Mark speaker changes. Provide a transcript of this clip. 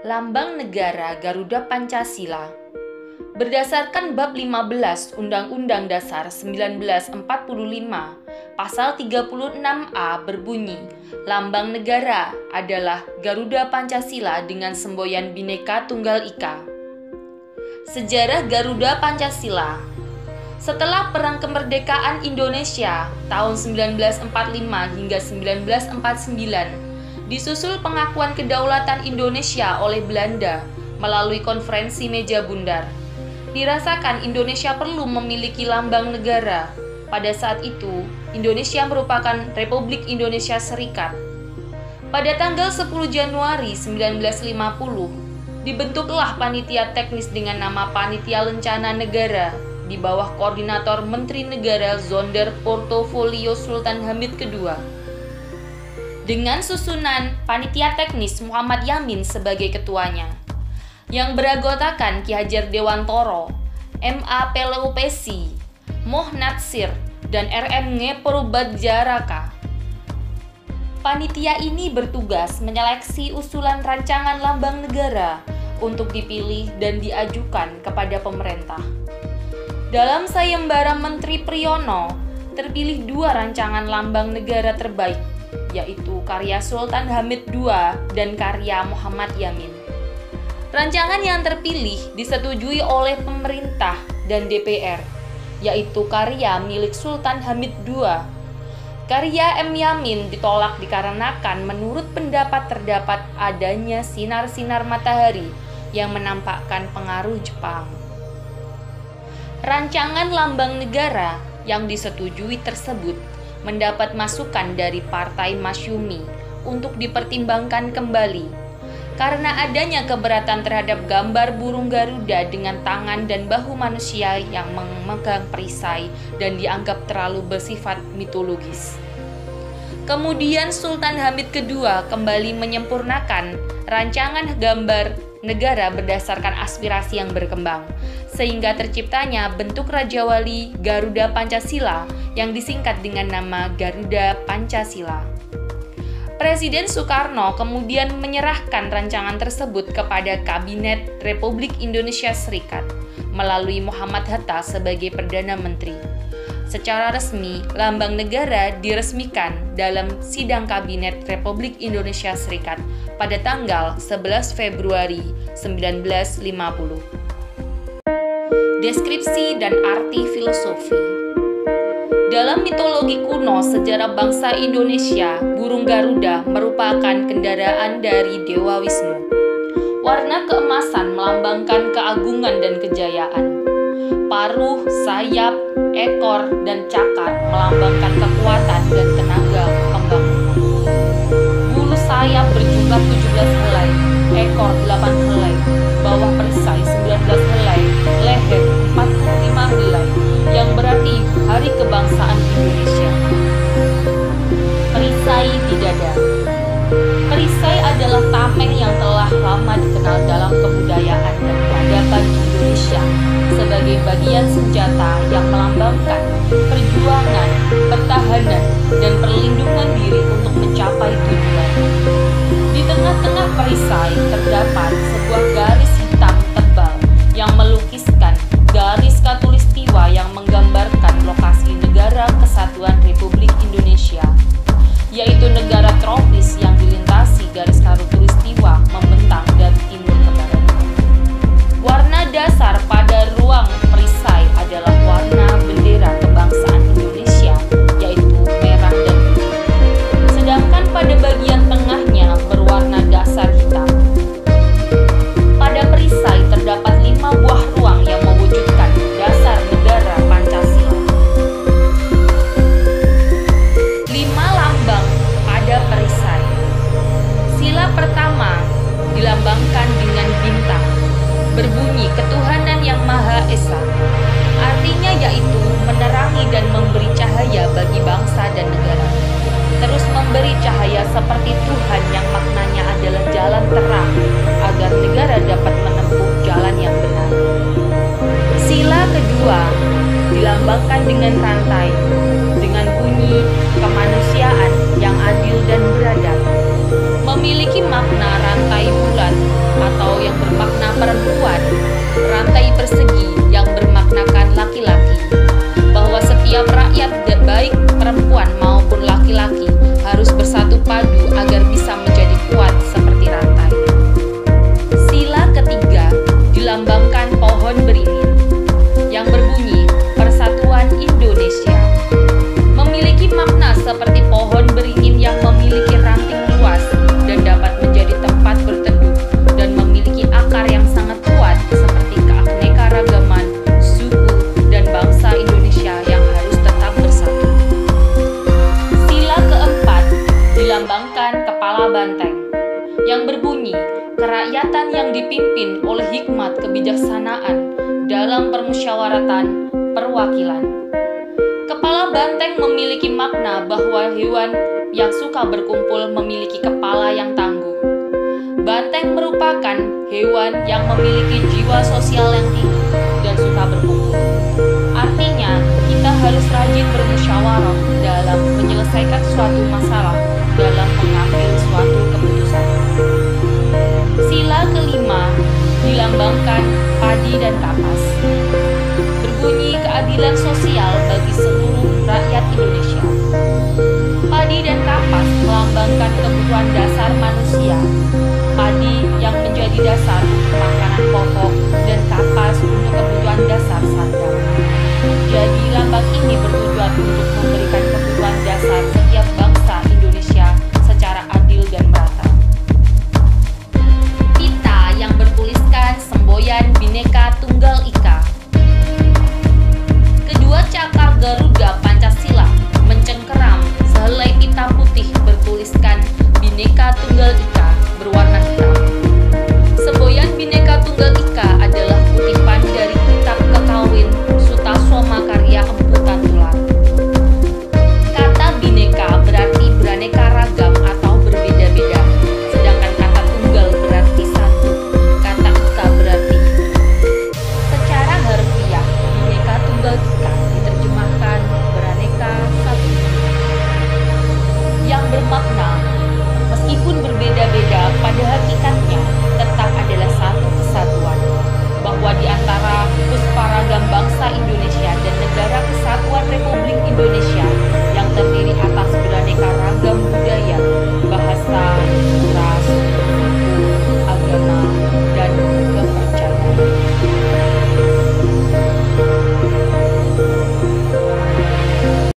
Speaker 1: Lambang Negara Garuda Pancasila. Berdasarkan bab 15 Undang-Undang Dasar 1945, pasal 36A berbunyi, lambang negara adalah Garuda Pancasila dengan semboyan Bhinneka Tunggal Ika. Sejarah Garuda Pancasila. Setelah Perang Kemerdekaan Indonesia tahun 1945 hingga 1949, disusul pengakuan kedaulatan Indonesia oleh Belanda melalui Konferensi Meja Bundar. Dirasakan Indonesia perlu memiliki lambang negara. Pada saat itu, Indonesia merupakan Republik Indonesia Serikat. Pada tanggal 10 Januari 1950, dibentuklah panitia teknis dengan nama Panitia Lencana Negara di bawah koordinator Menteri Negara Zonder Portofolio Sultan Hamid II. Dengan susunan panitia teknis Muhammad Yamin sebagai ketuanya, yang beranggotakan Ki Hajar Dewantoro, M.A. Peleupesi, Moh Natsir, dan R.M. Ngeprubadjaraka. Panitia ini bertugas menyeleksi usulan rancangan lambang negara untuk dipilih dan diajukan kepada pemerintah. Dalam sayembara Menteri Priyono, terpilih 2 rancangan lambang negara terbaik, yaitu karya Sultan Hamid II dan karya Muhammad Yamin. Rancangan yang terpilih disetujui oleh pemerintah dan DPR, yaitu karya milik Sultan Hamid II. Karya M. Yamin ditolak dikarenakan menurut pendapat terdapat adanya sinar-sinar matahari yang menampakkan pengaruh Jepang. Rancangan lambang negara yang disetujui tersebut mendapat masukan dari Partai Masyumi untuk dipertimbangkan kembali karena adanya keberatan terhadap gambar burung Garuda dengan tangan dan bahu manusia yang memegang perisai dan dianggap terlalu bersifat mitologis. Kemudian Sultan Hamid II kembali menyempurnakan rancangan gambar negara berdasarkan aspirasi yang berkembang, sehingga terciptanya bentuk Raja Wali Garuda Pancasila yang disingkat dengan nama Garuda Pancasila. Presiden Soekarno kemudian menyerahkan rancangan tersebut kepada Kabinet Republik Indonesia Serikat melalui Muhammad Hatta sebagai Perdana Menteri. Secara resmi, lambang negara diresmikan dalam sidang Kabinet Republik Indonesia Serikat pada tanggal 11 Februari 1950. Deskripsi dan arti filosofi. Dalam mitologi kuno sejarah bangsa Indonesia, burung Garuda merupakan kendaraan dari Dewa Wisnu. Warna keemasan melambangkan keagungan dan kejayaan. Paruh, sayap, ekor, dan cakar melambangkan kekuatan dan tenaga pembangunan. Bulu sayap berjumlah 17 helai, ekor 8 helai, bawah perisai 19 helai, leher 45 helai, yang berarti Hari Kebangsaan Indonesia. Perisai di dada. Perisai adalah tameng yang telah lama dikenal dalam kebudayaan dan peradaban Indonesia sebagai bagian senjata yang melambangkan perjuangan, pertahanan, dan perlindungan diri untuk mencapai tujuan. Di tengah-tengah perisai terdapat sebuah garis hitam tebal yang melukiskan garis khatulistiwa yang menggambarkan lokasi negara kesatuan Republik Indonesia, yaitu negara tropis yang dilintasi garis khatulistiwa membentang dari timur ke barat. Warna dasar pada ruang perisai adalah warna bendera kebangsaan Indonesia, yaitu merah dan putih. Sedangkan pada bagian tengahnya berwarna dasar hitam. Pada perisai terdapat 5 buah ruang yang mewujudkan dasar negara Pancasila. 5 lambang pada perisai. Sila pertama dilambangkan dengan bintang, berbunyi ketuhanan yang Maha Esa. Artinya yaitu menerangi dan memberi cahaya bagi bangsa dan negara. Terus memberi cahaya seperti Tuhan yang maknanya adalah jalan terang agar negara dapat menempuh jalan yang benar. Sila kedua dilambangkan dengan rantai, dengan bunyi kemanusiaan yang adil dan beradab. Memiliki makna rantai bulat atau berbunyi, kerakyatan yang dipimpin oleh hikmat kebijaksanaan dalam permusyawaratan perwakilan. Kepala banteng memiliki makna bahwa hewan yang suka berkumpul memiliki kepala yang tangguh. Banteng merupakan hewan yang memiliki jiwa sosial yang tinggi dan suka berkumpul. Artinya, kita harus rajin bermusyawarah dalam menyelesaikan suatu masalah, dalam mengambil suatu keputusan. Sila kelima dilambangkan padi dan kapas. Berbunyi keadilan sosial bagi seluruh rakyat Indonesia. Padi dan kapas melambangkan kebutuhan dasar manusia. Padi yang menjadi dasar